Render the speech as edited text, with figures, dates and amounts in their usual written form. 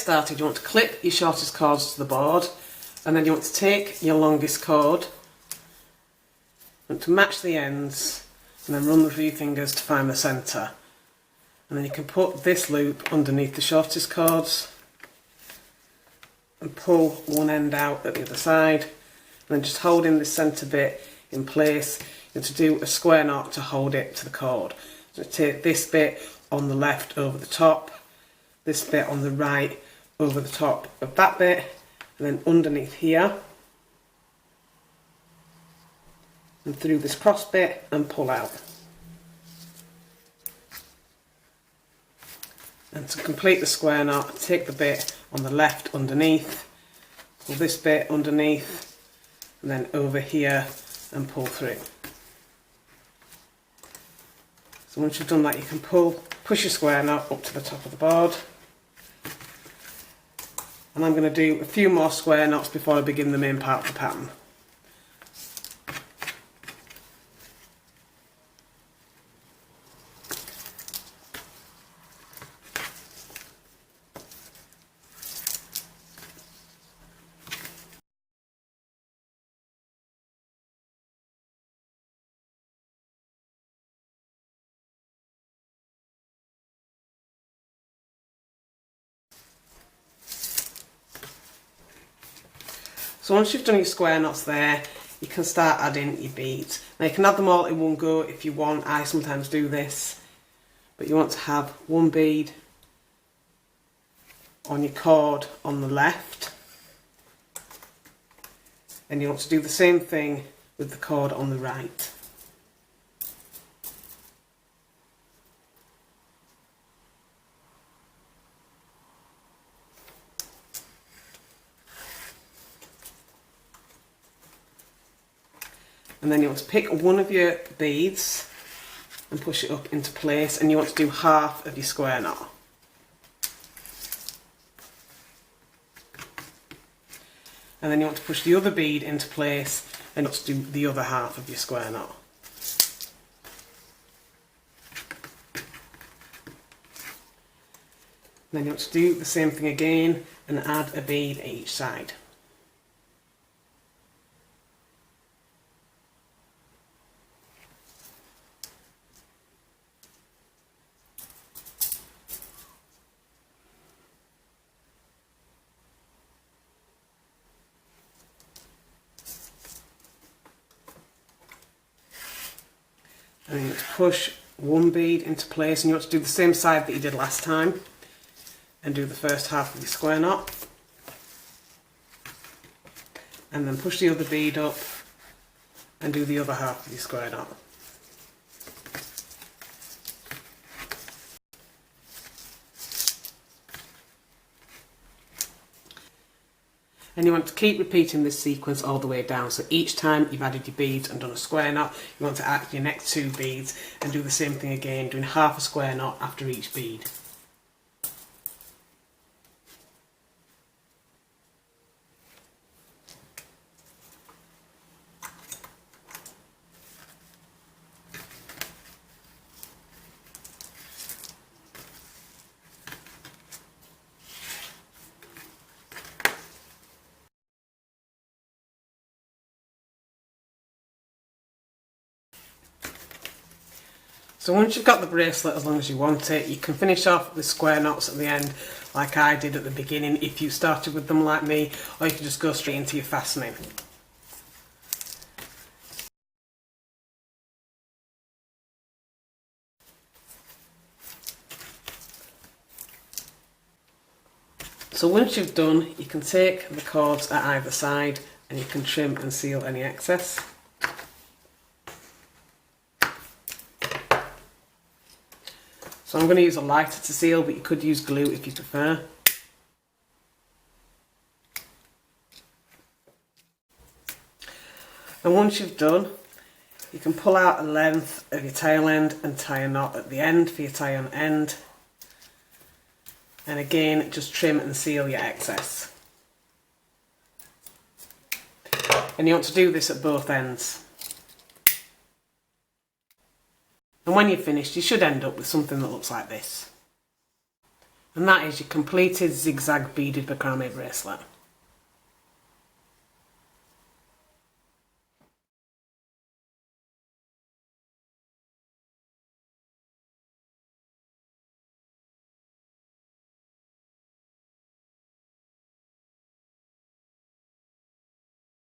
started, you want to clip your shortest cords to the board, and then you want to take your longest cord, you want to match the ends, and then run with your fingers to find the centre. And then you can put this loop underneath the shortest cords and pull one end out at the other side, and then just holding this centre bit in place, you want to do a square knot to hold it to the cord. So take this bit on the left over the top, this bit on the right over the top of that bit, and then underneath here and through this cross bit and pull out. And to complete the square knot, take the bit on the left underneath, pull this bit underneath, and then over here and pull through. So once you've done that, you can push your square knot up to the top of the board. And I'm going to do a few more square knots before I begin the main part of the pattern. So once you've done your square knots there, you can start adding your beads. Now you can add them all in one go if you want. I sometimes do this, but you want to have one bead on your cord on the left, and you want to do the same thing with the cord on the right. And then you want to pick one of your beads and push it up into place, and you want to do half of your square knot. And then you want to push the other bead into place and you want to do the other half of your square knot. And then you want to do the same thing again and add a bead each side. And you want to push one bead into place, and you want to do the same side that you did last time and do the first half of your square knot, and then push the other bead up and do the other half of your square knot. And you want to keep repeating this sequence all the way down. So each time you've added your beads and done a square knot, you want to add your next two beads and do the same thing again, doing half a square knot after each bead. So once you've got the bracelet as long as you want it, you can finish off with square knots at the end like I did at the beginning if you started with them like me, or you can just go straight into your fastening. So once you've done, you can take the cords at either side and you can trim and seal any excess. So I'm going to use a lighter to seal, but you could use glue if you prefer. And once you've done, you can pull out a length of your tail end and tie a knot at the end for your tie on end. And again, just trim and seal your excess. And you want to do this at both ends. And when you're finished, you should end up with something that looks like this. And that is your completed zigzag beaded macrame bracelet.